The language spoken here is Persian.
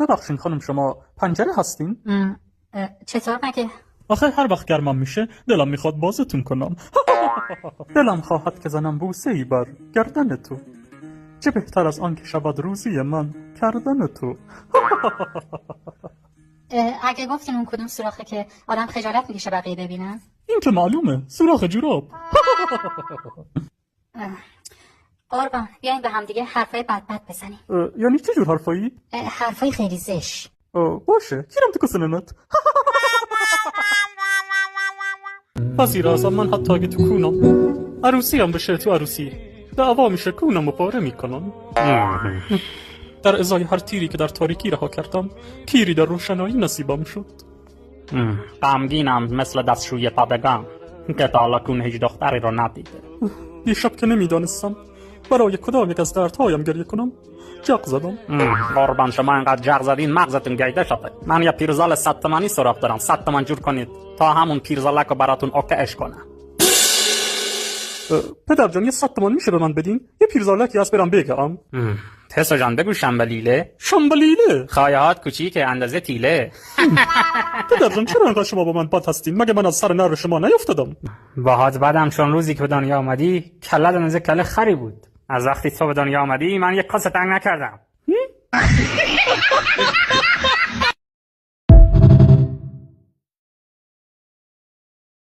ببخشین خانم، شما پنجره هستین؟ چطور مگه؟ آخه هر وقت گرمم میشه دلم میخواد بازتون کنم. دلم خواهد که زنم بوسه ای بر گردن تو، چه بهتر از آن که شود روزی من کردن تو. اگه گفتین اون کدوم سوراخه که آدم خجالت میکشه بقیه ببینن؟ این که معلومه، سوراخ جوراب. قربان بیاین به هم دیگه حرفای بد بزنیم. یعنی چه جور حرفایی؟ حرفای خیلی زشت. باشه، گیرم تو کسننت. پذیر ازم من حتی اگه تو کونم عروسی هم بشه، تو عروسی دعوا میشه کونم رو پاره میکنم. در ازای هر تیری که در تاریکی رها کردم، تیری در روشنایی نصیبم شد. غمگینم مثل دستشوی پادگان که تا حالا کون هیچ دختری رو ندیده. دیشب که نمیدانستم برای کدام یک از دردهایم گریه کنم، جق زدم. قربان شما انقدر جق زدین مغزتون گیده شده. من یه پیرزال 100 تومانی سراغ دارم، 100 تومن جور کنید تا همون پیرزالک رو براتون اوکهش کنم. پدر جان، یه 100 تومان میشه به من بدین؟ یه پیرزالکی از برم بگم. تسو جان بگو شنبلیله. شنبلیله؟ خایهات کوچیک اندازه تیله. پدر جان چرا انقدر شما با من بد هستین؟ مگه من از سر نرو شما نیفتادم؟ باهات بدم چون روزی که به دنیا آمدی کلت اندازه کله خری بود. از وقتی تو به دنیا آمدی من یک کاسه تنگ نکردم.